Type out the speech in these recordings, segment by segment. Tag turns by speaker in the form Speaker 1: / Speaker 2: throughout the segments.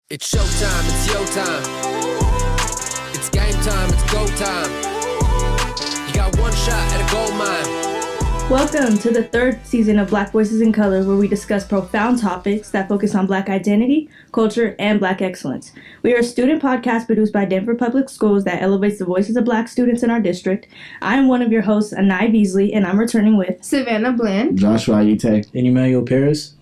Speaker 1: It's showtime, it's your time. It's game time, it's go time. You got one shot at a gold mine.
Speaker 2: Welcome to the third season of Black Voices in Color, where we discuss profound topics that focus on Black identity, culture, and Black excellence. We are a student podcast produced by Denver Public Schools that elevates the voices of Black students in our district. I am one of your hosts, Anai Beasley, and I'm returning with
Speaker 3: Savannah Bland,
Speaker 4: Joshua Ayite,
Speaker 5: and Emmanuel Paris.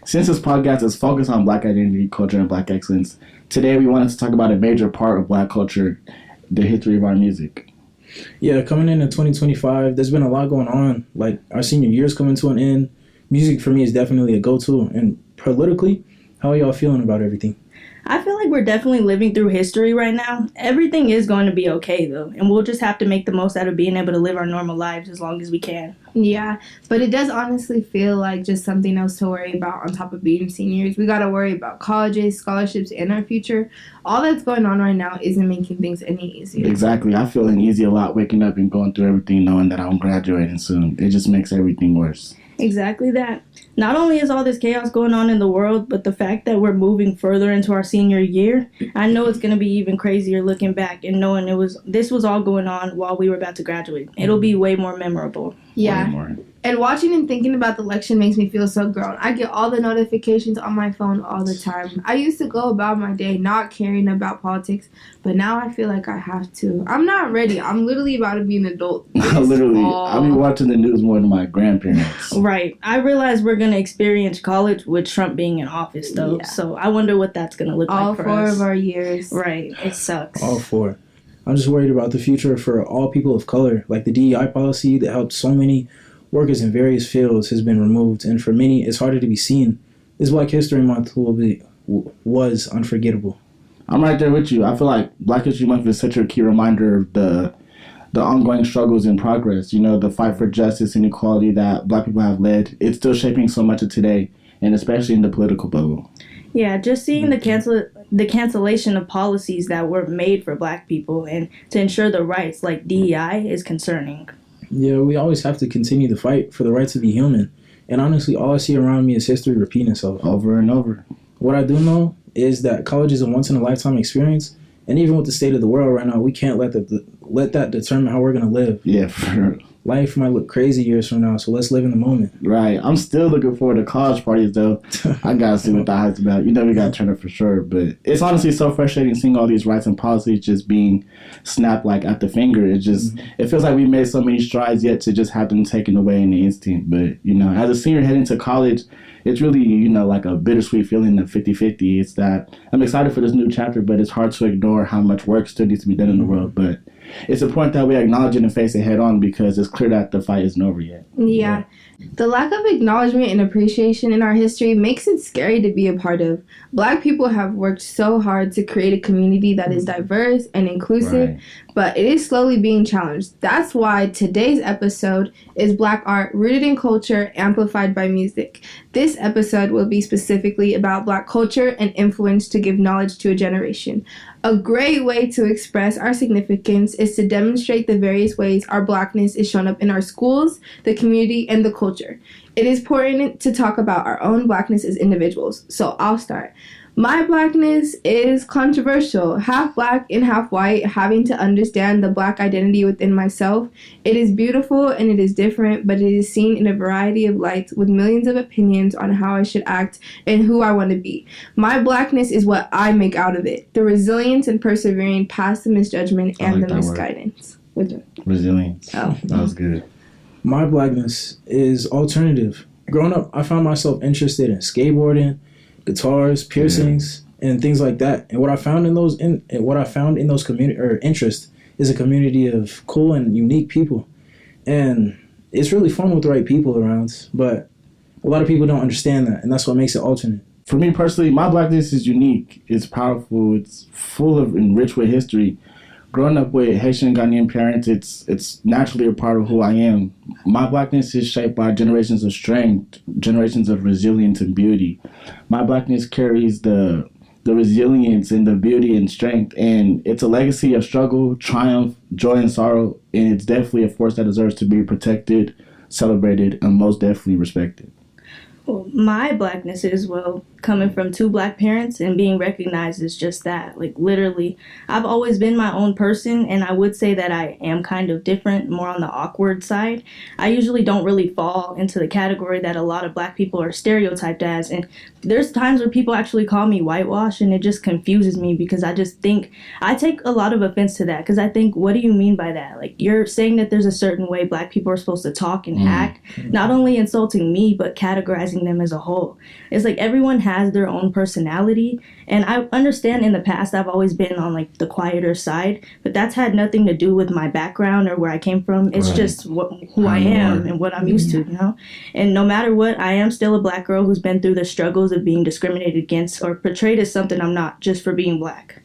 Speaker 4: Since this podcast is focused on Black identity, culture, and Black excellence, today we wanted to talk about a major part of Black culture, the history of our music.
Speaker 5: Yeah, coming into 2025, there's been a lot going on. Like, our senior year's coming to an end. Music for me is definitely a go-to. And politically, how are y'all feeling about everything?
Speaker 2: I feel like we're definitely living through history right now. Everything is going to be okay, though, and we'll just have to make the most out of being able to live our normal lives as long as we can.
Speaker 3: Yeah, but it does honestly feel like just something else to worry about on top of being seniors. We got to worry about colleges, scholarships, and our future. All that's going on right now isn't making things any easier.
Speaker 4: Exactly. I feel uneasy a lot waking up and going through everything knowing that I'm graduating soon. It just makes everything worse.
Speaker 2: Exactly that. Not only is all this chaos going on in the world, but the fact that we're moving further into our senior year, I know it's going to be even crazier looking back and knowing this was all going on while we were about to graduate. It'll be way more memorable.
Speaker 3: Yeah. And watching and thinking about the election makes me feel so grown. I get all the notifications on my phone all the time. I used to go about my day not caring about politics, but now I feel like I have to. I'm not ready. I'm literally about to be an adult.
Speaker 4: Literally, I'll be watching the news more than my grandparents.
Speaker 2: Right. I realize we're going to experience college with Trump being in office, though. Yeah. So I wonder what that's going to look
Speaker 3: all
Speaker 2: like for us.
Speaker 3: All 4 of our years.
Speaker 2: Right. It sucks.
Speaker 5: All 4. I'm just worried about the future for all people of color. Like the DEI policy that helped so many workers in various fields has been removed, and for many, it's harder to be seen. This Black History Month was unforgettable.
Speaker 4: I'm right there with you. I feel like Black History Month is such a key reminder of the ongoing struggles in progress. You know, the fight for justice and equality that Black people have led. It's still shaping so much of today, and especially in the political bubble.
Speaker 2: Yeah, just seeing the cancellation of policies that were made for Black people and to ensure the rights like DEI is concerning.
Speaker 5: Yeah, we always have to continue the fight for the right to be human. And honestly, all I see around me is history repeating itself.
Speaker 4: Over and over.
Speaker 5: What I do know is that college is a once-in-a-lifetime experience. And even with the state of the world right now, we can't let that determine how we're going to live.
Speaker 4: Yeah, for real.
Speaker 5: Life might look crazy years from now, so let's live in the moment.
Speaker 4: Right. I'm still looking forward to college parties, though. I got to see what the hype's about. You know we got to turn up for sure. But it's honestly so frustrating seeing all these rights and policies just being snapped like at the finger. It just It feels like we made so many strides yet to just have them taken away in the instant. But, you know, as a senior heading to college, it's really, you know, like a bittersweet feeling of 50-50. It's that I'm excited for this new chapter, but it's hard to ignore how much work still needs to be done in the world. But it's important that we acknowledge it and face it head on because it's clear that the fight isn't over yet.
Speaker 3: Yeah. The lack of acknowledgement and appreciation in our history makes it scary to be a part of. Black people have worked so hard to create a community that is diverse and inclusive, right, but it is slowly being challenged. That's why today's episode is Black art rooted in culture, amplified by music. This episode will be specifically about Black culture and influence to give knowledge to a generation. A great way to express our significance is to demonstrate the various ways our Blackness is shown up in our schools, the community, and the culture. It is important to talk about our own Blackness as individuals, so I'll start. My Blackness is controversial, half Black and half white, having to understand the Black identity within myself. It is beautiful and it is different, but it is seen in a variety of lights with millions of opinions on how I should act and who I want to be. My Blackness is what I make out of it, the resilience and persevering past the misjudgment and the misguidance.
Speaker 4: Resilience.
Speaker 3: Oh.
Speaker 4: That was good.
Speaker 5: My Blackness is alternative. Growing up, I found myself interested in skateboarding, guitars, piercings, and things like that. And what I found in those community or interests is a community of cool and unique people. And it's really fun with the right people around, but a lot of people don't understand that, and that's what makes it alternate.
Speaker 4: For me personally, my Blackness is unique. It's powerful. It's full of and rich with history. Growing up with Haitian and Ghanaian parents, it's naturally a part of who I am. My Blackness is shaped by generations of strength, generations of resilience and beauty. My Blackness carries the resilience and the beauty and strength, and it's a legacy of struggle, triumph, joy, and sorrow, and it's definitely a force that deserves to be protected, celebrated, and most definitely respected.
Speaker 2: My blackness is, well, coming from two black parents and being recognized as just that. Like, literally, I've always been my own person, and I would say that I am kind of different, more on the awkward side. I usually don't really fall into the category that a lot of black people are stereotyped as, and there's times where people actually call me whitewash, and it just confuses me because I just think, I take a lot of offense to that, because I think, what do you mean by that? Like, you're saying that there's a certain way black people are supposed to talk and act, not only insulting me, but categorizing them as a whole. It's like everyone has their own personality, and I understand in the past I've always been on like the quieter side, but that's had nothing to do with my background or where I came from. It's just who I am and what I'm used to, you know? And no matter what, I am still a black girl who's been through the struggles of being discriminated against or portrayed as something I'm not just for being black.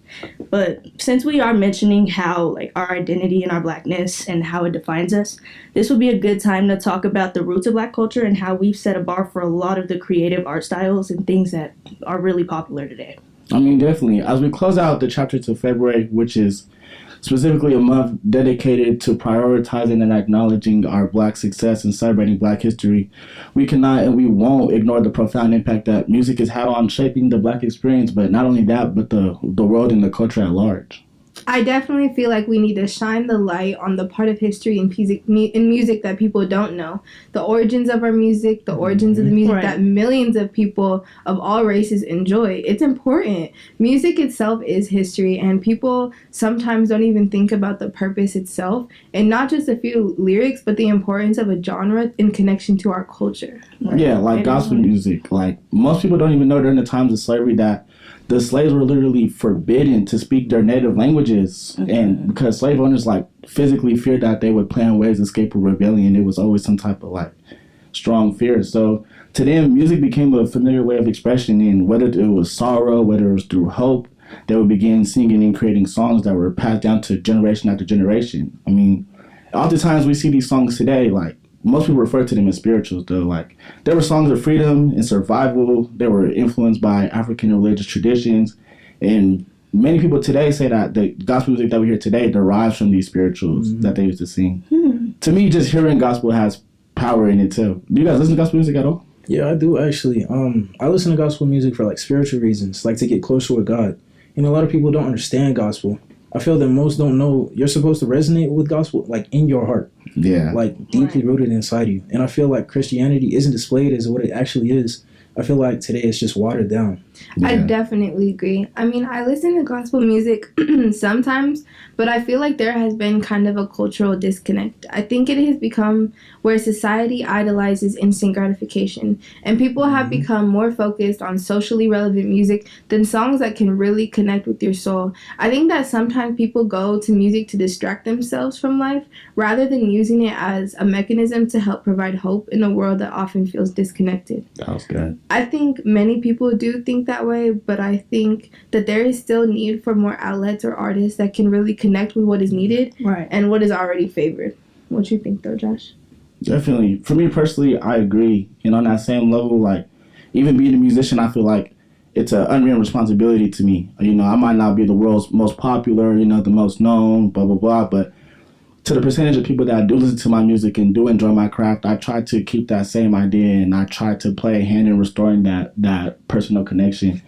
Speaker 2: But since we are mentioning how like our identity and our blackness and how it defines us, this would be a good time to talk about the roots of black culture and how we've set a bar for a lot of the creative art styles and things that are really popular today.
Speaker 4: I mean, definitely. As we close out the chapter to February, which is specifically a month dedicated to prioritizing and acknowledging our black success and celebrating black history, we cannot and we won't ignore the profound impact that music has had on shaping the black experience, but not only that, but the world and the culture at large.
Speaker 3: I definitely feel like we need to shine the light on the part of history in music that people don't know. The origins of our music, the origins of the music that millions of people of all races enjoy. It's important. Music itself is history, and people sometimes don't even think about the purpose itself, and not just a few lyrics, but the importance of a genre in connection to our culture.
Speaker 4: Yeah, like gospel music. Like, most people don't even know during the times of slavery that the slaves were literally forbidden to speak their native languages, and because slave owners like physically feared that they would plan ways to escape a rebellion, it was always some type of like strong fear. So to them, music became a familiar way of expression, and whether it was sorrow, whether it was through hope, they would begin singing and creating songs that were passed down to generation after generation. I mean, oftentimes we see these songs today, like, most people refer to them as spirituals, though. Like, there were songs of freedom and survival. They were influenced by African religious traditions. And many people today say that the gospel music that we hear today derives from these spirituals that they used to sing. To me, just hearing gospel has power in it, too. Do you guys listen to gospel music at all?
Speaker 5: Yeah, I do, actually. I listen to gospel music for, like, spiritual reasons, like to get closer with God. And a lot of people don't understand gospel. I feel that most don't know you're supposed to resonate with gospel, like, in your heart.
Speaker 4: Yeah.
Speaker 5: Like, deeply rooted inside you. And I feel like Christianity isn't displayed as what it actually is. I feel like today it's just watered down.
Speaker 4: Yeah.
Speaker 3: I definitely agree. I mean, I listen to gospel music sometimes, but I feel like there has been kind of a cultural disconnect. I think it has become where society idolizes instant gratification, and people have become more focused on socially relevant music than songs that can really connect with your soul. I think that sometimes people go to music to distract themselves from life rather than using it as a mechanism to help provide hope in a world that often feels disconnected.
Speaker 4: That was good.
Speaker 3: I think many people do think that way, but I think that there is still need for more outlets or artists that can really connect with what is needed and what is already favored. What you think, though, Josh?
Speaker 4: Definitely. For me personally, I agree. And on that same level, like, even being a musician, I feel like it's an unwritten responsibility to me. You know, I might not be the world's most popular, you know, the most known, blah, blah, blah, but to the percentage of people that do listen to my music and do enjoy my craft, I try to keep that same idea, and I try to play a hand in restoring that personal connection.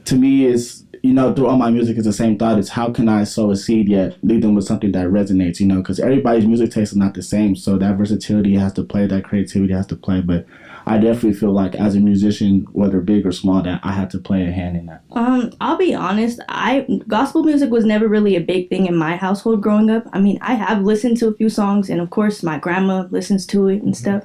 Speaker 4: To me, it's, you know, through all my music, it's the same thought. It's how can I sow a seed yet leave them with something that resonates, you know, because everybody's music taste is not the same. So that versatility has to play, that creativity has to play. But I definitely feel like as a musician, whether big or small, that I have to play a hand in that.
Speaker 2: I'll be honest, gospel music was never really a big thing in my household growing up. I mean, I have listened to a few songs, and of course my grandma listens to it and stuff,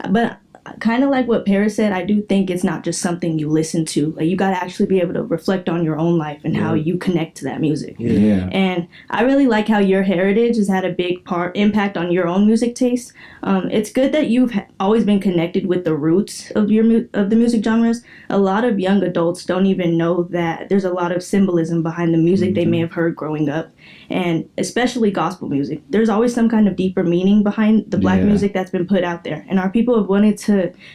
Speaker 2: but kind of like what Paris said, I do think it's not just something you listen to. Like, you got to actually be able to reflect on your own life and how you connect to that music.
Speaker 4: Yeah.
Speaker 2: And I really like how your heritage has had a big impact on your own music taste. It's good that you've always been connected with the roots of the music genres. A lot of young adults don't even know that there's a lot of symbolism behind the music they may have heard growing up, and especially gospel music. There's always some kind of deeper meaning behind the black music that's been put out there, and our people have wanted to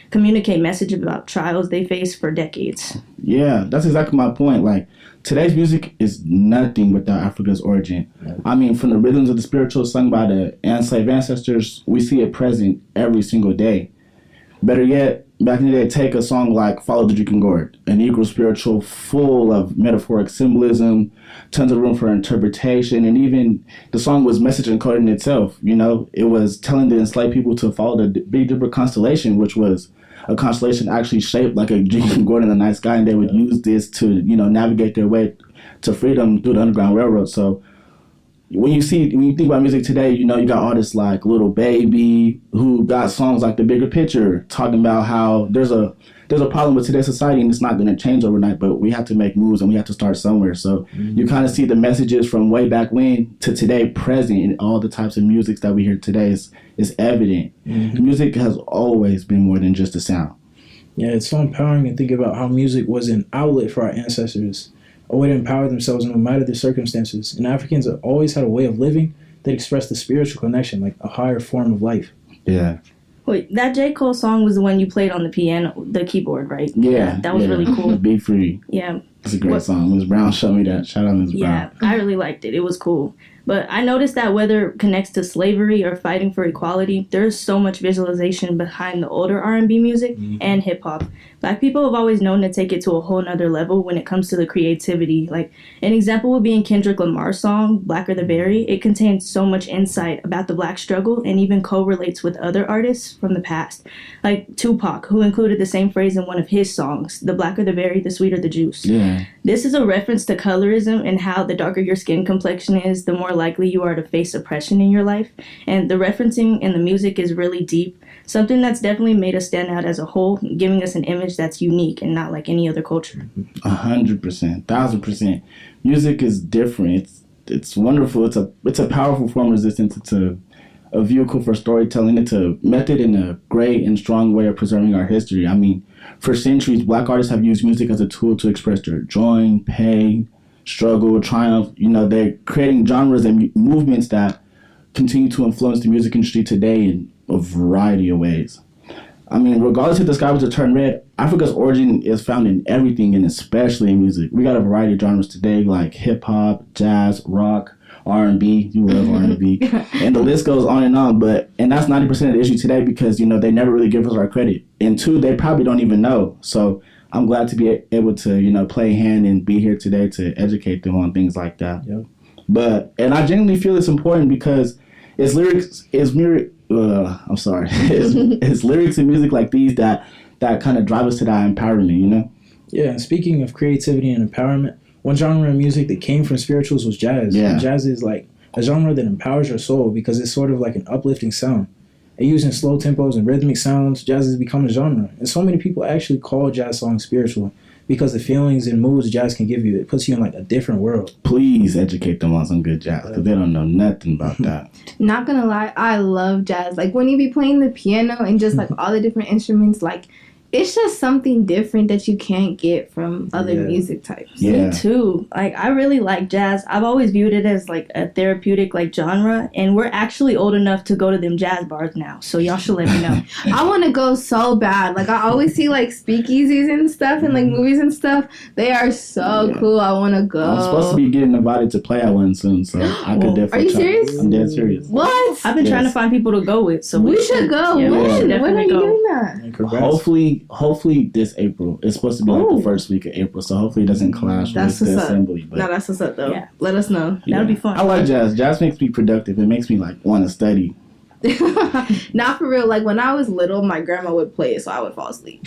Speaker 2: communicate message about trials they face for decades.
Speaker 4: Yeah, that's exactly my point. Like, today's music is nothing without Africa's origin. I mean, from the rhythms of the spiritual sung by the enslaved ancestors, we see it present every single day. Better yet, back in the day, take a song like Follow the Deacon Gourd, an Negro spiritual full of metaphoric symbolism, tons of room for interpretation, and even the song was message encoded in itself. You know, it was telling the enslaved people to follow the Big Dipper constellation, which was a constellation actually shaped like a Deacon Gourd in the night sky, and they would use this to, you know, navigate their way to freedom through the Underground Railroad. So when you think about music today, you know, you got artists like Little Baby who got songs like The Bigger Picture, talking about how there's a problem with today's society and it's not going to change overnight, but we have to make moves and we have to start somewhere. So you kind of see the messages from way back when to today present in all the types of music that we hear today is evident. Music has always been more than just a sound.
Speaker 5: Yeah, it's so empowering to think about how music was an outlet for our ancestors, a way to empower themselves no matter the circumstances. And Africans have always had a way of living that expressed the spiritual connection, like a higher form of life.
Speaker 4: Yeah.
Speaker 2: Wait, that J. Cole song was the one you played on the piano, the keyboard, right?
Speaker 4: Yeah.
Speaker 2: That was really cool.
Speaker 4: Be Free.
Speaker 2: Yeah.
Speaker 4: It's a great song. Ms. Brown showed me that. Shout out Ms. Brown.
Speaker 2: Yeah, I really liked it. It was cool. But I noticed that whether it connects to slavery or fighting for equality, there's so much visualization behind the older R&B music and hip-hop. Black people have always known to take it to a whole nother level when it comes to the creativity. Like, an example would be in Kendrick Lamar's song, Blacker the Berry. It contains so much insight about the black struggle and even correlates with other artists from the past. Like Tupac, who included the same phrase in one of his songs, the blacker the berry, the sweeter the juice.
Speaker 4: Yeah.
Speaker 2: This is a reference to colorism and how the darker your skin complexion is, the more likely you are to face oppression in your life. And the referencing in the music is really deep, something that's definitely made us stand out as a whole, giving us an image that's unique and not like any other culture.
Speaker 4: 100%, 1,000%. Music is different. It's wonderful. It's a powerful form of resistance. It's a vehicle for storytelling. It's a method and a great and strong way of preserving our history. I mean, for centuries, Black artists have used music as a tool to express their joy, pain, struggle, triumph. You know, they're creating genres and movements that continue to influence the music industry today in a variety of ways. I mean, regardless if the sky was to turn red, Africa's origin is found in everything, and especially in music. We got a variety of genres today, like hip-hop, jazz, rock, R&B. You love R&B. And the list goes on. And that's 90% of the issue today because, you know, they never really give us our credit. And two, they probably don't even know. So I'm glad to be able to, you know, play a hand and be here today to educate them on things like that.
Speaker 5: Yep.
Speaker 4: And I genuinely feel it's important because it's lyrics and music like these that kind of drive us to that empowerment, you know?
Speaker 5: Yeah, and speaking of creativity and empowerment, one genre of music that came from spirituals was jazz.
Speaker 4: Yeah.
Speaker 5: And jazz is like a genre that empowers your soul because it's sort of like an uplifting sound. And using slow tempos and rhythmic sounds, jazz has become a genre. And so many people actually call jazz songs spiritual because the feelings and moods jazz can give you, it puts you in like a different world.
Speaker 4: Please educate them on some good jazz because they don't know nothing about that.
Speaker 3: Not gonna lie, I love jazz. Like when you be playing the piano and just like all the different instruments, like it's just something different that you can't get from other music types.
Speaker 4: Yeah.
Speaker 2: Me too. Like, I really like jazz. I've always viewed it as like a therapeutic like genre, and we're actually old enough to go to them jazz bars now. So y'all should let me know.
Speaker 3: I want to go so bad. Like I always see like speakeasies and stuff and like movies and stuff. They are so cool. I want to go.
Speaker 4: I'm supposed to be getting invited to play at one soon, so I could definitely.
Speaker 3: Are you
Speaker 4: try.
Speaker 3: serious?
Speaker 4: I'm dead serious.
Speaker 3: What?
Speaker 2: I've been trying to find people to go with, so
Speaker 3: we should go.
Speaker 2: Yeah,
Speaker 3: When are you doing that?
Speaker 5: And congrats.
Speaker 4: Hopefully this April. It's supposed to be like the first week of April, so hopefully it doesn't clash
Speaker 3: That's
Speaker 4: with the
Speaker 3: what's up.
Speaker 4: assembly. But
Speaker 3: No, that's what's up though.
Speaker 2: Yeah.
Speaker 3: Let us know.
Speaker 2: That'll be fun.
Speaker 4: I like jazz. Jazz makes me productive. It makes me like want to study.
Speaker 3: Not for real. Like when I was little, my grandma would play it, so I would fall asleep.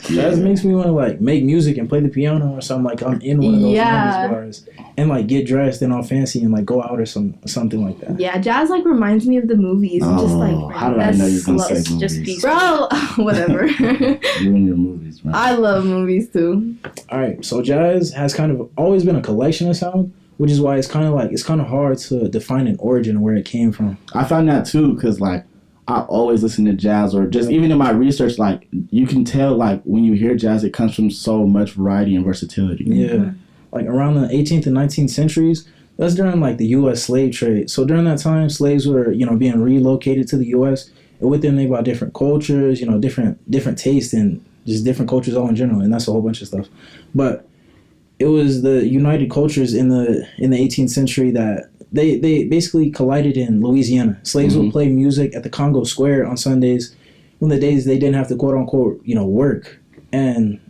Speaker 5: Jazz makes me want to like make music and play the piano or something. Like I'm in one of those
Speaker 3: Yeah.
Speaker 5: bars and like get dressed and all fancy and like go out or something like that.
Speaker 3: Yeah, jazz like reminds me of the movies. And just like
Speaker 4: How did I know you were gonna say
Speaker 2: It's just
Speaker 4: movies?
Speaker 2: peaceful.
Speaker 3: bro, whatever.
Speaker 4: You and your movies, man.
Speaker 3: I love movies too.
Speaker 5: All right, so jazz has kind of always been a collection of sound, which is why it's kind of hard to define an origin where it came from.
Speaker 4: I found that too because like I always listen to jazz or just even in my research, like you can tell like when you hear jazz, it comes from so much variety and versatility.
Speaker 5: Yeah, like around the 18th and 19th centuries, that's during like the U.S. slave trade. So during that time, slaves were being relocated to the U.S. and with them they brought different cultures, different tastes and just different cultures all in general, and that's a whole bunch of stuff. But it was the united cultures in the 18th century that they basically collided in Louisiana. Slaves would play music at the Congo Square on Sundays, from the days they didn't have to quote unquote, work. And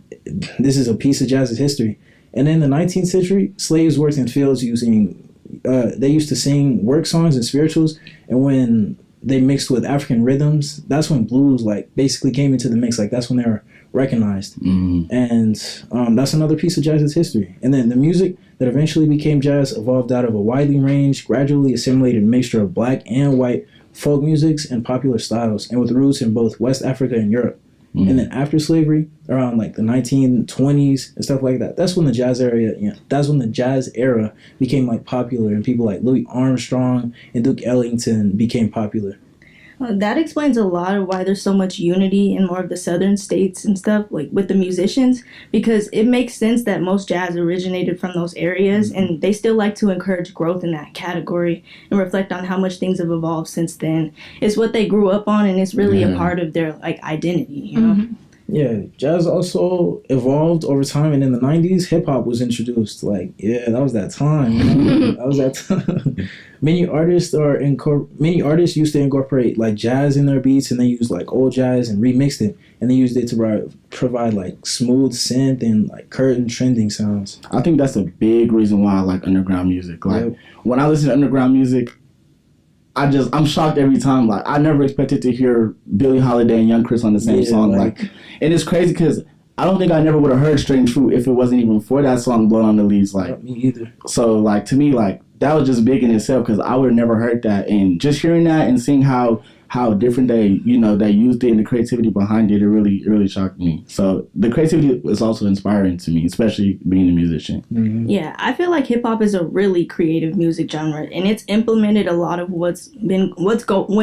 Speaker 5: this is a piece of jazz's history. And in the 19th century, slaves worked in fields they used to sing work songs and spirituals. And when they mixed with African rhythms, that's when blues basically came into the mix. That's when they were recognized. And that's another piece of jazz's history. And then the music that eventually became jazz evolved out of a widely ranged, gradually assimilated mixture of black and white folk musics and popular styles, and with roots in both West Africa and Europe. And then after slavery, around the 1920s and stuff like that, that's when the jazz era became popular, and people like Louis Armstrong and Duke Ellington became popular.
Speaker 2: That explains a lot of why there's so much unity in more of the southern states and stuff, with the musicians, because it makes sense that most jazz originated from those areas, and they still like to encourage growth in that category and reflect on how much things have evolved since then. It's what they grew up on, and it's really a part of their identity,
Speaker 5: Yeah, jazz also evolved over time, and in the 90s, hip-hop was introduced. That was that time. That was that time. Many artists used to incorporate jazz in their beats, and they used old jazz and remixed it, and they used it to provide smooth synth and current trending sounds.
Speaker 4: I think that's a big reason why I like underground music. When I listen to underground music, I'm shocked every time. I never expected to hear Billie Holiday and Young Chris on the same song. And it's crazy because I don't think I never would have heard Strange Fruit if it wasn't even for that song, Blood on the Leaves.
Speaker 5: Me either.
Speaker 4: So to me, that was just big in itself because I would have never heard that. And just hearing that and seeing how different they used it and the creativity behind it, it really shocked me. So the creativity is also inspiring to me, especially being a musician.
Speaker 2: Mm-hmm. Yeah, I feel like hip hop is a really creative music genre, and it's implemented a lot of went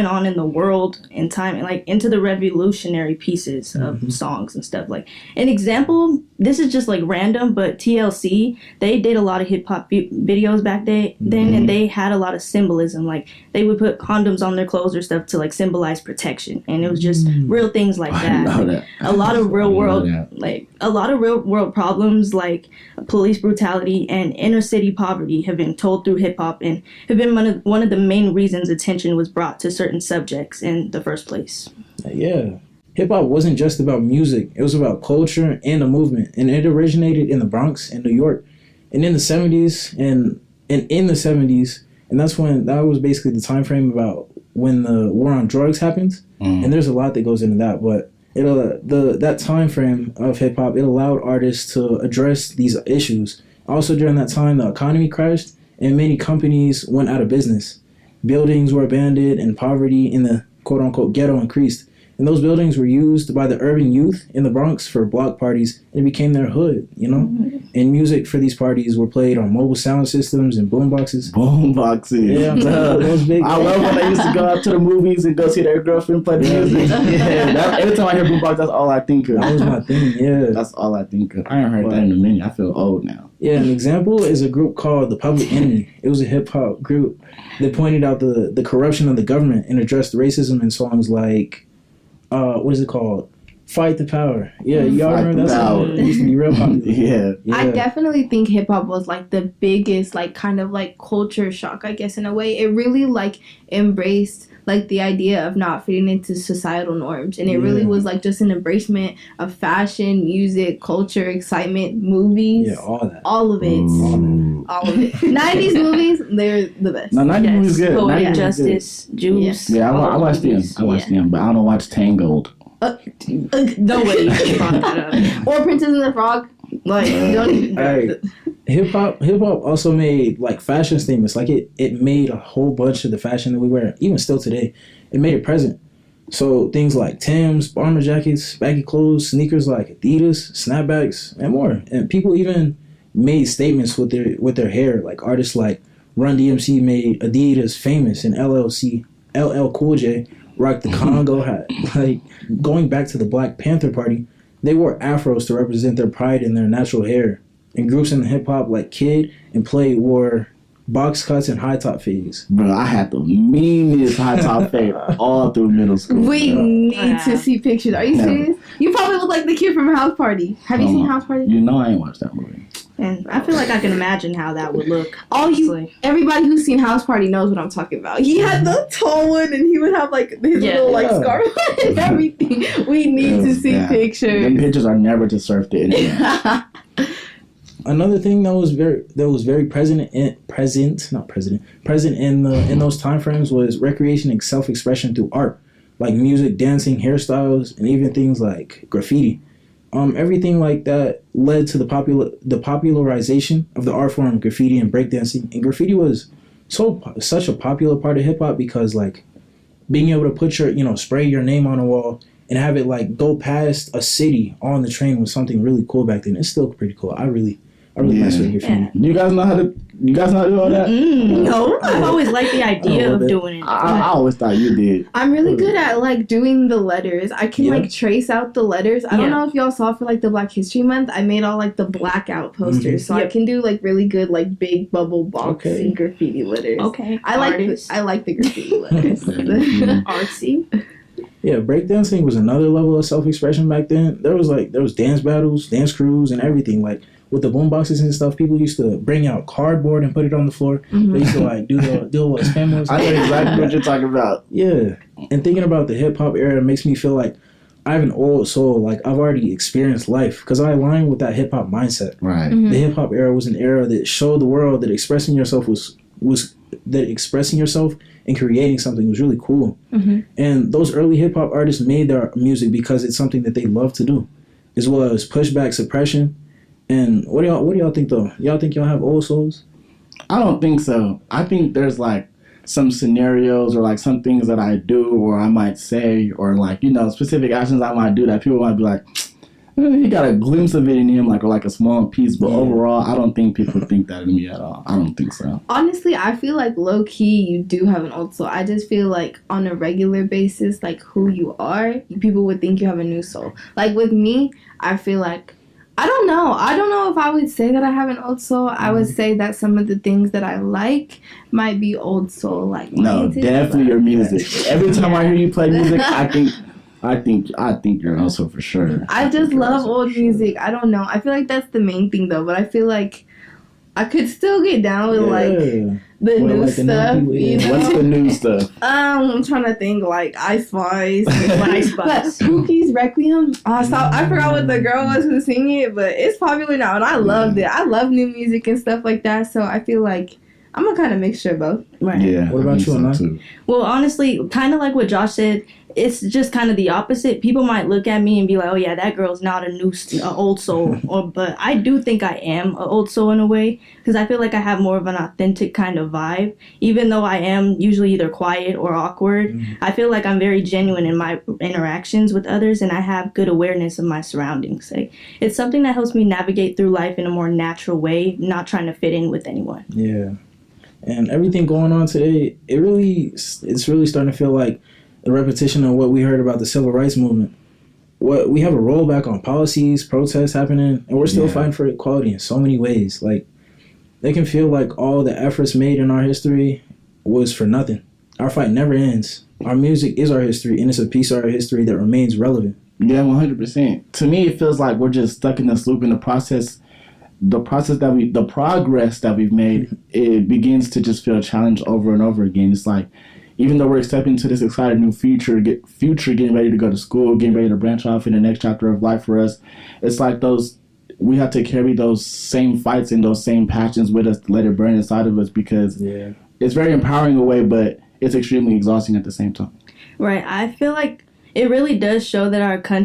Speaker 2: on in the world in time, and into the revolutionary pieces of songs and stuff. An example, this is just random, but TLC, they did a lot of hip hop videos back then, and they had a lot of symbolism. They would put condoms on their clothes or stuff to symbolize protection, and it was just real things like that. A lot of real world problems like police brutality and inner city poverty have been told through hip hop, and have been one of the main reasons attention was brought to certain subjects in the first place.
Speaker 5: Yeah. Hip hop wasn't just about music, it was about culture and a movement, and it originated in the Bronx in New York, and in the 70s and that's when that was basically the time frame about when the war on drugs happened. And there's a lot that goes into that, but that time frame of hip hop, it allowed artists to address these issues. Also during that time, the economy crashed and many companies went out of business. Buildings were abandoned and poverty in the quote unquote ghetto increased. And those buildings were used by the urban youth in the Bronx for block parties, and it became their hood, And music for these parties were played on mobile sound systems and boomboxes. Yeah, those big.
Speaker 4: I love when they used to go out to the movies and go see their girlfriend play the music. Every time I hear boombox, that's all I think of.
Speaker 5: That was my thing, yeah.
Speaker 4: That's all I think of. I haven't heard that in a minute. I feel old now.
Speaker 5: Yeah, an example is a group called The Public Enemy. It was a hip-hop group that pointed out the corruption of the government and addressed racism in songs like... what is it called? Fight the Power. Yeah, y'all remember that song? It used to be real popular.
Speaker 4: Yeah.
Speaker 3: I definitely think hip hop was the biggest kind of culture shock, I guess, in a way. It really embraced the idea of not fitting into societal norms, and it really was just an embracement of fashion, music, culture, excitement, movies.
Speaker 5: Yeah, all that.
Speaker 3: All of it. All of it. 90s movies, they're the best.
Speaker 4: No, 90s movies good.
Speaker 2: Poetic Justice, Juice.
Speaker 4: Yeah, I watched them. But I don't watch Tangled.
Speaker 2: No way you can brought that up.
Speaker 3: Or Princess and the Frog. Don't.
Speaker 5: Hey, hip hop also made fashion statements. It made a whole bunch of the fashion that we wear, even still today. It made it present. So things like Timbs, bomber jackets, baggy clothes, sneakers like Adidas, snapbacks, and more. And people even made statements with their hair. Artists like Run DMC made Adidas famous, and LL Cool J rocked the Congo hat. Going back to the Black Panther Party, they wore afros to represent their pride in their natural hair. And groups in hip hop like Kid and Play wore box cuts and high top fades.
Speaker 4: Bro, I had the meanest high top fade all through middle school.
Speaker 3: We need to see pictures. Are you serious? You probably look like the kid from House Party. Have you seen House Party?
Speaker 4: You know I ain't watched that movie.
Speaker 2: And I feel like I can imagine how that would look.
Speaker 3: Everybody who's seen House Party knows what I'm talking about. He had the tall one, and he would have like his little like scarf and everything. We need to see pictures.
Speaker 4: Them pictures are never to surf the internet.
Speaker 5: Another thing that was very present in those time frames was recreation and self-expression through art, like music, dancing, hairstyles, and even things like graffiti. Everything like that led to the popularization of the art form graffiti and breakdancing. And graffiti was such a popular part of hip hop because like being able to put your spray your name on a wall and have it like go past a city on the train was something really cool back then. It's still pretty cool. I really mess with graffiti.
Speaker 4: You guys know how to do all that?
Speaker 2: No, I've always liked the idea of doing it.
Speaker 4: I always thought you did.
Speaker 3: I'm really good at like doing the letters. I can like trace out the letters. I don't know if y'all saw for like the Black History Month, I made all like the blackout posters, so I can do like really good like big bubble boxy graffiti letters.
Speaker 2: Okay,
Speaker 3: I like the graffiti letters.
Speaker 2: Artsy.
Speaker 5: Yeah, breakdancing was another level of self-expression back then. There was dance battles, dance crews, and everything. Like with the boom boxes and stuff, people used to bring out cardboard and put it on the floor. They used to like do what spam was.
Speaker 4: I know exactly what you're talking about.
Speaker 5: Yeah, and thinking about the hip hop era makes me feel like I have an old soul. Like I've already experienced life because I align with that hip hop mindset.
Speaker 4: Right.
Speaker 5: The hip hop era was an era that showed the world that expressing yourself and creating something was really cool. And those early hip hop artists made their music because it's something that they love to do, as well as pushback, suppression. And what do y'all think though? Y'all think y'all have old souls?
Speaker 4: I don't think so. I think there's like some scenarios or like some things that I do or I might say or like specific actions I might do that people might be like, he got a glimpse of it in him, or like a small piece, but overall, I don't think people think that of me at all. I don't think so.
Speaker 3: Honestly, I feel like low key you do have an old soul. I just feel like on a regular basis, like who you are, people would think you have a new soul. Like with me, I feel like I don't know if I would say that I have an old soul. I would say that some of the things that I like might be old soul. Like
Speaker 4: no, definitely your music. Every time I hear you play music, I think you're also for sure.
Speaker 3: I just love old music. I don't know. I feel like that's the main thing though. But I feel like I could still get down with like the new stuff.
Speaker 4: What's the new stuff?
Speaker 3: I'm trying to think like Ice Spice, but Pookie's Requiem. I forgot what the girl was who sang it, but it's popular now, and I loved it. I love new music and stuff like that. So I feel like I'm a kind of mixture of both.
Speaker 2: Right.
Speaker 4: Yeah.
Speaker 5: What about you, Anna?
Speaker 2: Well, honestly, kind of like what Josh said, it's just kind of the opposite. People might look at me and be like, "Oh yeah, that girl's not a old soul," but I do think I am an old soul in a way because I feel like I have more of an authentic kind of vibe. Even though I am usually either quiet or awkward, I feel like I'm very genuine in my interactions with others, and I have good awareness of my surroundings. Like, it's something that helps me navigate through life in a more natural way, not trying to fit in with anyone.
Speaker 5: Yeah, and everything going on today, it's really starting to feel like the repetition of what we heard about the civil rights movement. What we have a rollback on policies, protests happening, and we're still fighting for equality in so many ways. Like, they can feel like all the efforts made in our history was for nothing. Our fight never ends. Our music is our history, and it's a piece of our history that remains relevant.
Speaker 4: Yeah, 100%. To me, it feels like we're just stuck in this loop in the process. The progress that we've made, it begins to just feel challenged over and over again. It's like, even though we're stepping into this exciting new future, getting ready to go to school, getting ready to branch off in the next chapter of life for us, it's like we have to carry those same fights and those same passions with us to let it burn inside of us because it's very empowering in a way, but it's extremely exhausting at the same time.
Speaker 2: Right. I feel like it really does show that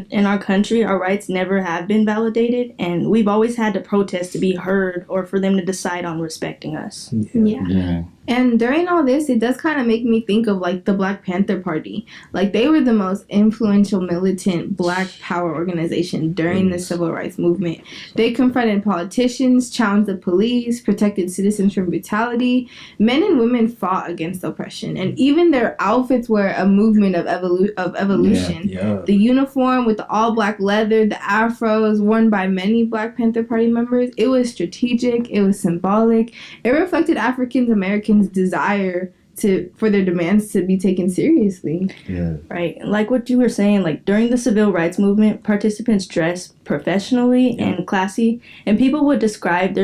Speaker 2: in our country, our rights never have been validated, and we've always had to protest to be heard or for them to decide on respecting us.
Speaker 3: Yeah. And during all this, it does kind of make me think of, like, the Black Panther Party. Like, they were the most influential militant Black power organization during the Civil Rights Movement. They confronted politicians, challenged the police, protected citizens from brutality. Men and women fought against oppression. And even their outfits were a movement of evolution. The uniform with the all-black leather, the afros worn by many Black Panther Party members, it was strategic, it was symbolic. It reflected African Americans' desire for their demands to be taken seriously.
Speaker 4: Yeah.
Speaker 2: Right. Like what you were saying, like during the civil rights movement, participants dressed professionally and classy, and people would describe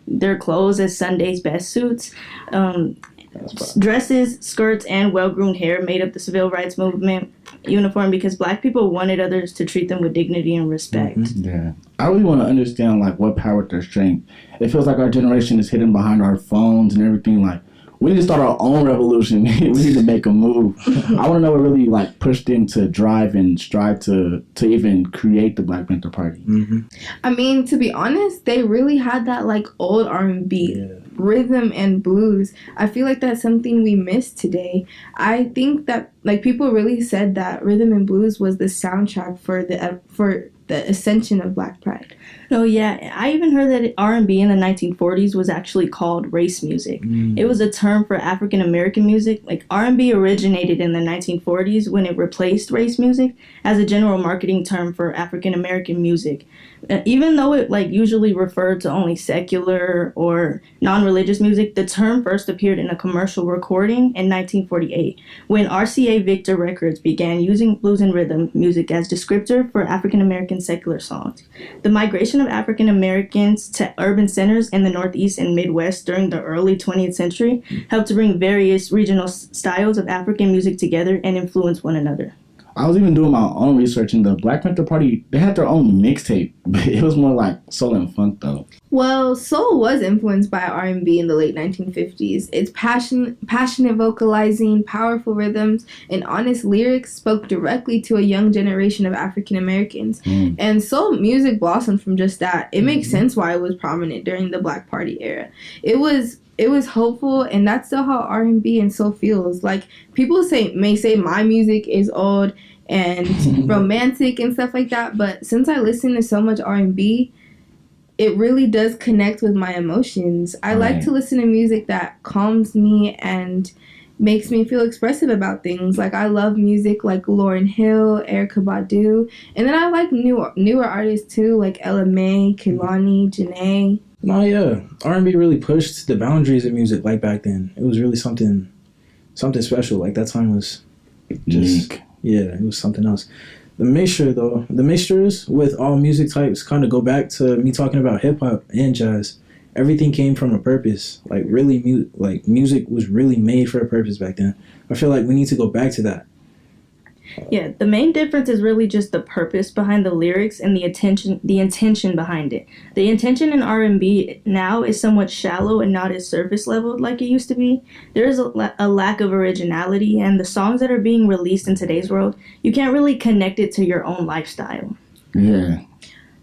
Speaker 2: their clothes as Sunday's best suits. Dresses, skirts, and well-groomed hair made up the civil rights movement uniform because Black people wanted others to treat them with dignity and respect.
Speaker 4: Yeah. I really want to understand, like, what powered their strength. It feels like our generation is hidden behind our phones and everything. Like, we need to start our own revolution. We need to make a move. I want to know what really, like, pushed them to drive and strive to even create the Black Panther Party.
Speaker 3: I mean, to be honest, they really had that, like, old R&B rhythm and blues. I feel like that's something we miss today. I think that, like, people really said that rhythm and blues was the soundtrack for the ascension of Black pride.
Speaker 2: Oh yeah, I even heard that R&B in the 1940s was actually called race music. It was a term for African American music. Like R&B originated in the 1940s when it replaced race music as a general marketing term for African American music. Even though it like usually referred to only secular or non-religious music, the term first appeared in a commercial recording in 1948 when RCA Victor Records began using blues and rhythm music as descriptor for African American secular songs. The migration of African Americans to urban centers in the Northeast and Midwest during the early 20th century helped to bring various regional styles of African music together and influence one another.
Speaker 4: I was even doing my own research, and the Black Panther Party, they had their own mixtape, but it was more like soul and funk, though.
Speaker 3: Well, soul was influenced by R&B in the late 1950s. Its passionate vocalizing, powerful rhythms, and honest lyrics spoke directly to a young generation of African Americans. And soul music blossomed from just that. It makes sense why it was prominent during the Black Party era. It was hopeful, and that's still how R&B and soul feels. Like, people may say my music is old and romantic and stuff like that, but since I listen to so much R&B, it really does connect with my emotions. I like to listen to music that calms me and makes me feel expressive about things. Like, I love music like Lauryn Hill, Erykah Badu, and then I like newer artists too, like Ella Mai, Kehlani, Janae.
Speaker 5: No, yeah, R&B really pushed the boundaries of music. Like back then, it was really something special. Like that time was just it was something else. The mixtures with all music types kind of go back to me talking about hip hop and jazz. Everything came from a purpose. Like really, music was really made for a purpose back then. I feel like we need to go back to that.
Speaker 2: Yeah, the main difference is really just the purpose behind the lyrics and the intention behind it. The intention in R&B now is somewhat shallow and not as surface level like it used to be. There is a lack of originality, and the songs that are being released in today's world, you can't really connect it to your own lifestyle.
Speaker 4: Yeah.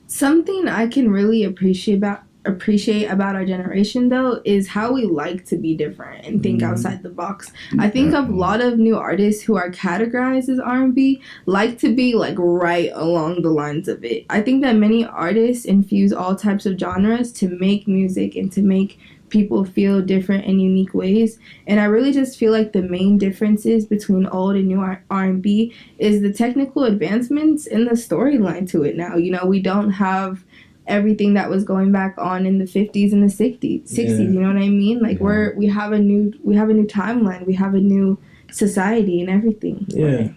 Speaker 3: Something I can really appreciate about our generation, though, is how we like to be different and think outside the box. I think a lot of new artists who are categorized as R&B like to be like right along the lines of it. I think that many artists infuse all types of genres to make music and to make people feel different and unique ways. And I really just feel like the main differences between old and new R&B is the technical advancements and the storyline to it now. You know, we don't have everything that was going back on in the 50s and the 60s, you know what I mean? Like we have a new timeline, we have a new society and everything.
Speaker 5: Yeah.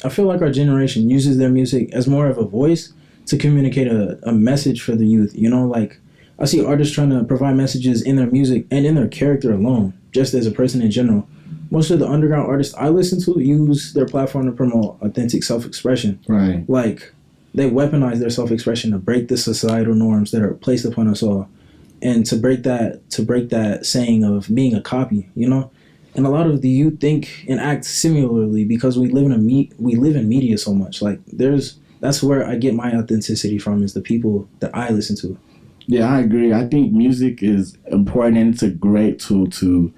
Speaker 5: I feel like our generation uses their music as more of a voice to communicate a message for the youth. You know, like I see artists trying to provide messages in their music and in their character alone, just as a person in general. Most of the underground artists I listen to use their platform to promote authentic self-expression.
Speaker 4: Right.
Speaker 5: Like, they weaponize their self-expression to break the societal norms that are placed upon us all, and to break that saying of being a copy, you know. And a lot of the youth think and act similarly because we live in media so much. Like that's where I get my authenticity from, is the people that I listen to.
Speaker 4: Yeah, I agree. I think music is important, and it's a great tool to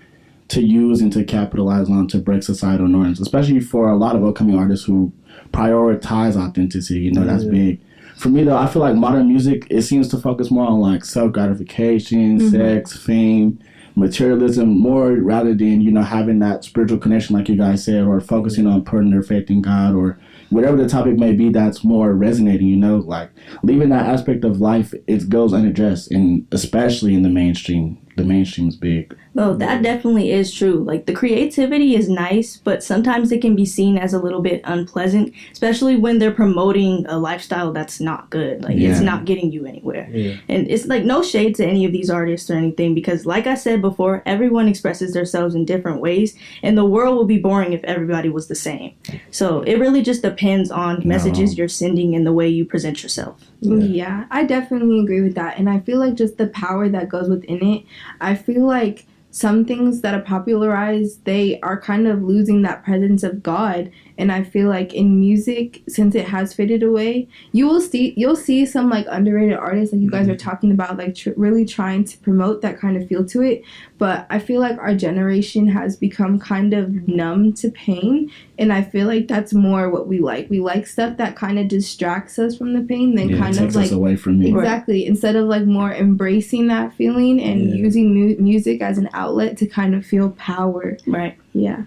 Speaker 4: use and to capitalize on to break societal norms, especially for a lot of upcoming artists who prioritize authenticity. You know, that's big. For me, though, I feel like modern music, it seems to focus more on like self-gratification, sex, fame, materialism, more rather than, you know, having that spiritual connection like you guys said, or focusing on putting their faith in God or whatever the topic may be that's more resonating, you know, like leaving that aspect of life, it goes unaddressed, and especially in the mainstream. The mainstream is big.
Speaker 2: Well, that definitely is true. Like, the creativity is nice, but sometimes it can be seen as a little bit unpleasant, especially when they're promoting a lifestyle that's not good. Like, it's not getting you anywhere. Yeah. And it's like no shade to any of these artists or anything, because like I said before, everyone expresses themselves in different ways, and the world would be boring if everybody was the same. So it really just depends on messages you're sending and the way you present yourself.
Speaker 3: Yeah, I definitely agree with that. And I feel like just the power that goes within it, I feel like some things that are popularized, they are kind of losing that presence of God. And I feel like in music, since it has faded away, you'll see some like underrated artists like you guys are talking about, like really trying to promote that kind of feel to it. But I feel like our generation has become kind of numb to pain, and I feel like that's more what we like. We like stuff that kind of distracts us from the pain, then kind of like
Speaker 4: us away from it.
Speaker 3: Exactly, instead of like more embracing that feeling and using music as an outlet to kind of feel power.
Speaker 2: Right.
Speaker 3: Yeah.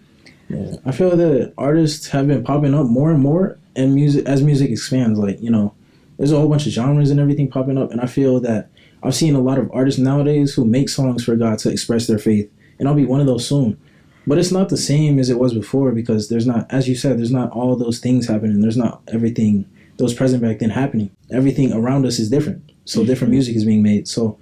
Speaker 5: Yeah, I feel that artists have been popping up more and more, and music expands. Like, you know, there's a whole bunch of genres and everything popping up, and I feel that I've seen a lot of artists nowadays who make songs for God to express their faith, and I'll be one of those soon. But it's not the same as it was before, because there's not, as you said, there's not all those things happening. There's not everything that was present back then happening. Everything around us is different. So different music is being made. So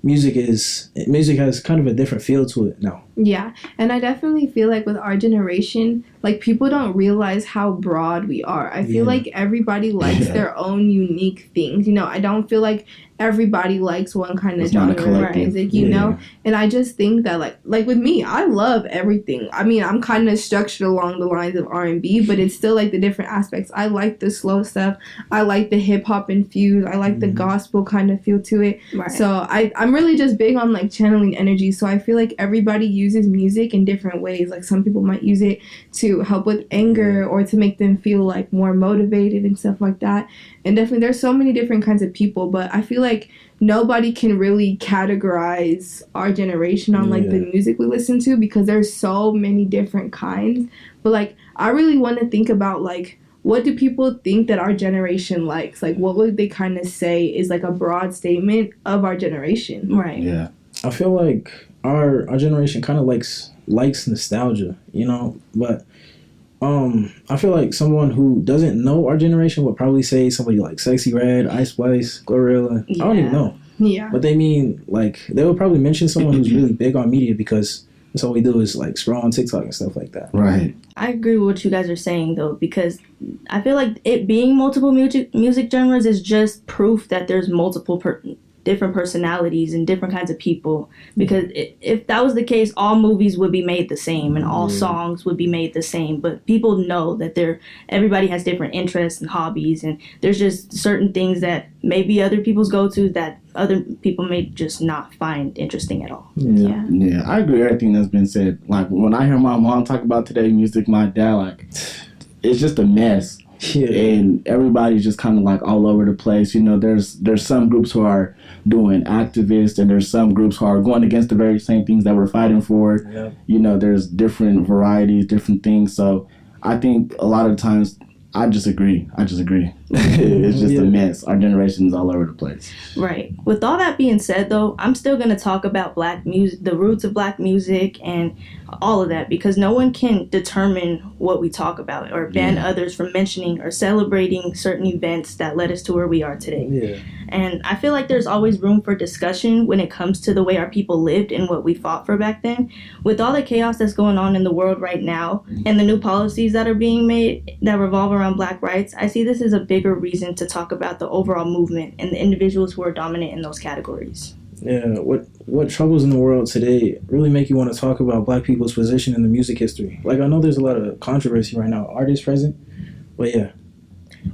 Speaker 5: music has kind of a different feel to it now.
Speaker 3: Yeah, and I definitely feel like with our generation, like people don't realize how broad we are. I feel like everybody likes their own unique things. You know, I don't feel like everybody likes one kind of genre of music, you know? And I just think that like with me, I love everything. I mean, I'm kind of structured along the lines of R&B, but it's still like the different aspects. I like the slow stuff. I like the hip hop infused. I like the gospel kind of feel to it. Right. So I'm really just big on like channeling energy. So I feel like everybody uses music in different ways. Like some people might use it to help with anger or to make them feel like more motivated and stuff like that. And definitely there's so many different kinds of people, but I feel like nobody can really categorize our generation on like the music we listen to, because there's so many different kinds. But like I really want to think about like, what do people think that our generation likes? Like, what would they kind of say is like a broad statement of our generation?
Speaker 2: Right.
Speaker 4: Yeah.
Speaker 5: I feel like our generation kind of likes nostalgia, you know, but I feel like someone who doesn't know our generation would probably say somebody like Sexy Red, Ice Spice, Glorilla. I don't even know.
Speaker 3: Yeah.
Speaker 5: But they mean, like, they would probably mention someone who's really big on media, because that's all we do is like scroll on TikTok and stuff like that.
Speaker 4: Right.
Speaker 2: I agree with what you guys are saying, though, because I feel like it being multiple music genres is just proof that there's multiple different personalities and different kinds of people. Because if that was the case, all movies would be made the same and all songs would be made the same. But people know that everybody has different interests and hobbies, and there's just certain things that maybe other people's go to that other people may just not find interesting at all.
Speaker 4: Yeah, I agree with everything that's been said. Like when I hear my mom talk about today's music, my dad, like, it's just a mess. Yeah. And everybody's just kind of like all over the place. You know, there's some groups who are doing activists, and there's some groups who are going against the very same things that we're fighting for. Yeah. You know, there's different varieties, different things. So I think a lot of times I just agree. It's just a mess. Our generation is all over the place.
Speaker 2: Right. With all that being said, though, I'm still going to talk about Black music, the roots of Black music, and all of that, because no one can determine what we talk about or ban others from mentioning or celebrating certain events that led us to where we are today. Yeah. And I feel like there's always room for discussion when it comes to the way our people lived and what we fought for back then. With all the chaos that's going on in the world right now and the new policies that are being made that revolve around Black rights, I see this as a bigger reason to talk about the overall movement and the individuals who are dominant in those categories.
Speaker 5: Yeah, what troubles in the world today really make you want to talk about Black people's position in the music history? Like, I know there's a lot of controversy right now, artists present, but yeah.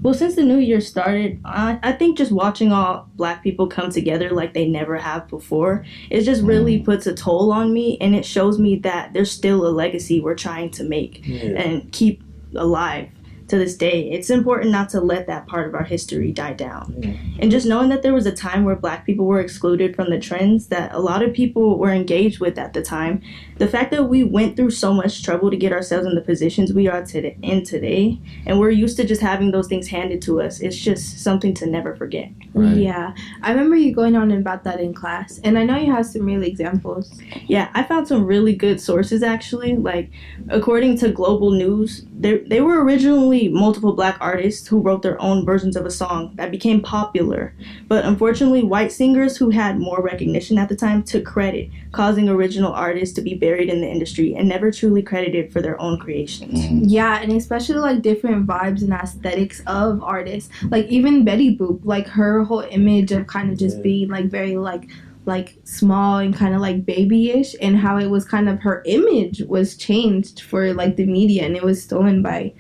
Speaker 2: Well, since the new year started, I think just watching all Black people come together like they never have before, it just really puts a toll on me, and it shows me that there's still a legacy we're trying to make and keep alive to this day, it's important not to let that part of our history die down. And just knowing that there was a time where Black people were excluded from the trends that a lot of people were engaged with at the time, the fact that we went through so much trouble to get ourselves in the positions we are today, and we're used to just having those things handed to us, it's just something to never forget.
Speaker 4: Right.
Speaker 3: Yeah, I remember you going on about that in class, and I know you have some real examples.
Speaker 2: Yeah, I found some really good sources actually. Like, according to Global News, there were originally multiple Black artists who wrote their own versions of a song that became popular. But unfortunately, white singers who had more recognition at the time took credit, causing original artists to be buried in the industry and never truly credited for their own creations.
Speaker 3: Yeah, and especially like different vibes and aesthetics of artists. Like even Betty Boop, like her whole image of kind of just being like very like small and kind of like babyish, and how it was kind of her image was changed for like the media, and it was stolen by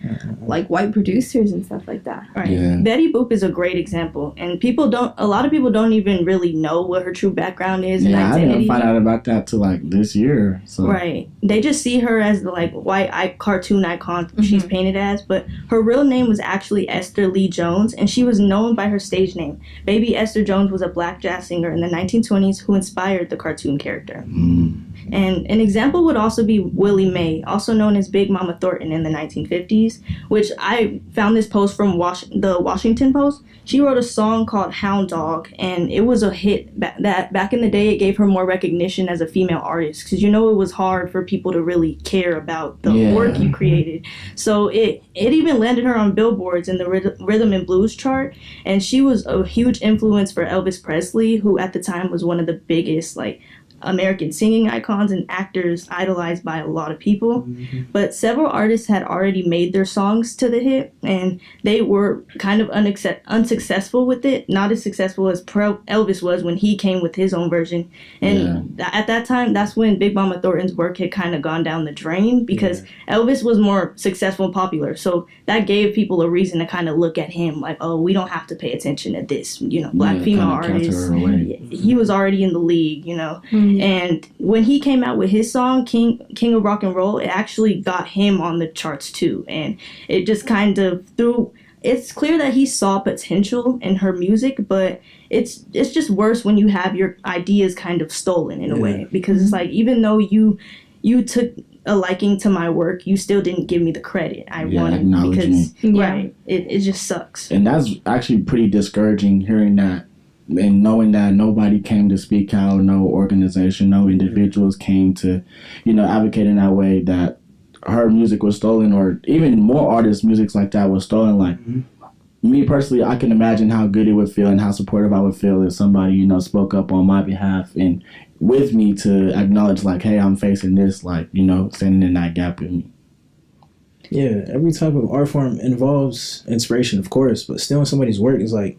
Speaker 3: like white producers and stuff like that.
Speaker 2: Right.
Speaker 4: Yeah.
Speaker 2: Betty Boop is a great example, and a lot of people don't even really know what her true background is and
Speaker 4: I
Speaker 2: identity.
Speaker 4: didn't find out about that till like this year. So.
Speaker 2: Right. They just see her as the like white cartoon icon she's painted as, but her real name was actually Esther Lee Jones, and she was known by her stage name. Baby Esther Jones was a Black jazz singer in the 1920s who inspired the cartoon character. And an example would also be Willie Mae, also known as Big Mama Thornton in the 1950s, which I found this post from the Washington Post. She wrote a song called Hound Dog, and it was a hit. Back in the day, it gave her more recognition as a female artist, because it was hard for people to really care about the work you created. So it even landed her on billboards in the rhythm and blues chart, and she was a huge influence for Elvis Presley, who at the time was one of the biggest American singing icons and actors idolized by a lot of people. But several artists had already made their songs to the hit, and they were kind of unsuccessful with it, not as successful as Elvis was when he came with his own version. And at that time, that's when Big Mama Thornton's work had kind of gone down the drain, because Elvis was more successful and popular. So that gave people a reason to kind of look at him like, oh, we don't have to pay attention to this, Black female artist. He was already in the league, And when he came out with his song, King of Rock and Roll, it actually got him on the charts too. And it just kind of it's clear that he saw potential in her music, but it's just worse when you have your ideas kind of stolen in a way. Because it's like, even though you took a liking to my work, you still didn't give me the credit I wanted. Because, right, it just sucks. And
Speaker 4: that's actually pretty discouraging, hearing that. And knowing that nobody came to speak out, no organization, no individuals came to, advocate in that way, that her music was stolen, or even more artists' music like that was stolen. Like, me personally, I can imagine how good it would feel and how supportive I would feel if somebody, spoke up on my behalf and with me to acknowledge, like, hey, I'm facing this, standing in that gap with me.
Speaker 5: Yeah, every type of art form involves inspiration, of course, but stealing somebody's work is like,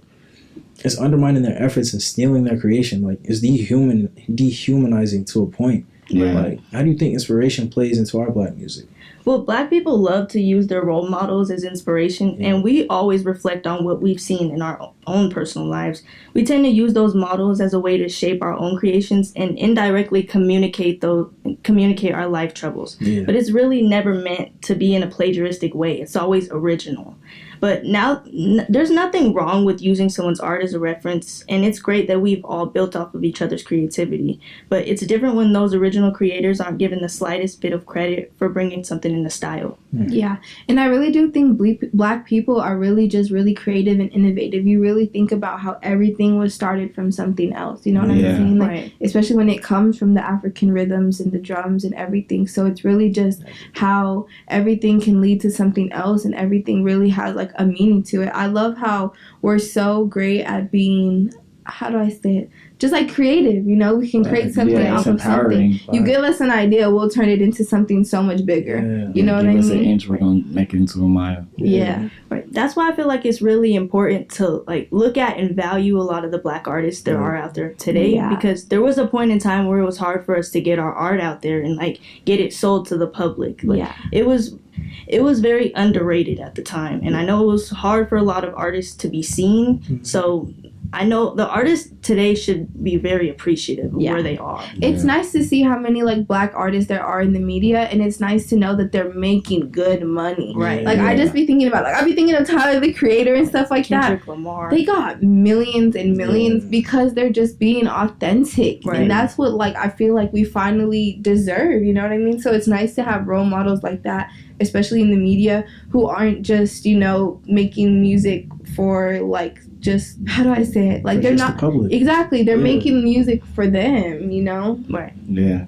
Speaker 5: it's undermining their efforts and stealing their creation. Like, it's dehumanizing to a point.
Speaker 4: Yeah.
Speaker 5: Like, how do you think inspiration plays into our Black music?
Speaker 2: Well, Black people love to use their role models as inspiration, and we always reflect on what we've seen in our own personal lives. We tend to use those models as a way to shape our own creations and indirectly communicate our life troubles. Yeah. But it's really never meant to be in a plagiaristic way. It's always original. But now, there's nothing wrong with using someone's art as a reference, and it's great that we've all built off of each other's creativity. But it's different when those original creators aren't given the slightest bit of credit for bringing something into style.
Speaker 3: Yeah, and I really do think Black people are really just really creative and innovative. You really think about how everything was started from something else. You know what I'm saying? Like,
Speaker 2: right.
Speaker 3: Especially when it comes from the African rhythms and the drums and everything. So it's really just how everything can lead to something else, and everything really has like a meaning to it. I love how we're so great at being, how do I say it? Just like creative, we can create something off of something. You give us an idea, we'll turn it into something so much bigger. You know what I mean?
Speaker 4: Give us an inch, we're gonna make it into a mile.
Speaker 3: Yeah.
Speaker 2: Right. That's why I feel like it's really important to look at and value a lot of the Black artists there are out there today. Yeah. Because there was a point in time where it was hard for us to get our art out there and get it sold to the public. It was very underrated at the time, and I know it was hard for a lot of artists to be seen. So I know the artists today should be very appreciative of where they are.
Speaker 3: It's nice to see how many like black artists there are in the media, and it's nice to know that they're making good money.
Speaker 2: Right.
Speaker 3: Like I just be thinking about I be thinking of Tyler the Creator and stuff like
Speaker 2: Kendrick
Speaker 3: that.
Speaker 2: Lamar.
Speaker 3: They got millions and millions because they're just being authentic.
Speaker 2: Right.
Speaker 3: And that's what like I feel like we finally deserve, you know what I mean? So it's nice to have role models like that, especially in the media, who aren't just, you know, making music for like just, how do I say it? Like
Speaker 5: For
Speaker 3: they're
Speaker 5: just
Speaker 3: not
Speaker 5: the public.
Speaker 3: exactly, they're
Speaker 5: Yeah.
Speaker 3: making music for them, you know?
Speaker 2: Right.
Speaker 4: Yeah.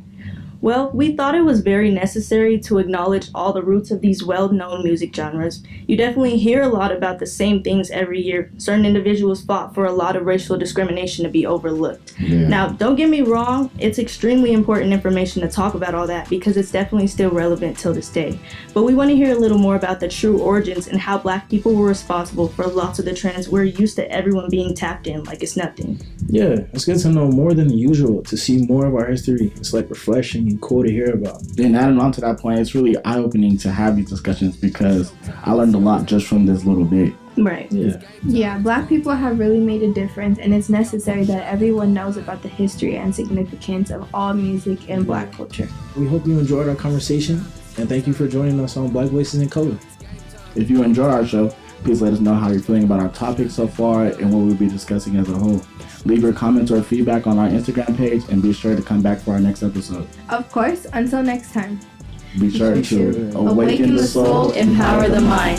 Speaker 2: Well, we thought it was very necessary to acknowledge all the roots of these well-known music genres. You definitely hear a lot about the same things every year. Certain individuals fought for a lot of racial discrimination to be overlooked.
Speaker 4: Yeah.
Speaker 2: Now, don't get me wrong, it's extremely important information to talk about all that because it's definitely still relevant till this day. But we want to hear a little more about the true origins and how black people were responsible for lots of the trends we're used to everyone being tapped in like it's nothing.
Speaker 5: Yeah, it's good to know more than usual, to see more of our history. It's like refreshing and cool to hear about.
Speaker 4: And adding on to that point, it's really eye-opening to have these discussions because I learned a lot just from this little bit.
Speaker 2: Right.
Speaker 5: Yeah.
Speaker 3: Yeah, black people have really made a difference, and it's necessary that everyone knows about the history and significance of all music and black culture.
Speaker 5: We hope you enjoyed our conversation, and thank you for joining us on Black Voices in Color.
Speaker 4: If you enjoy our show, please let us know how you're feeling about our topic so far and what we'll be discussing as a whole. Leave your comments or feedback on our Instagram page and be sure to come back for our next episode.
Speaker 3: Of course, until next time.
Speaker 4: Be sure to
Speaker 3: Awaken the soul,
Speaker 2: Empower the mind.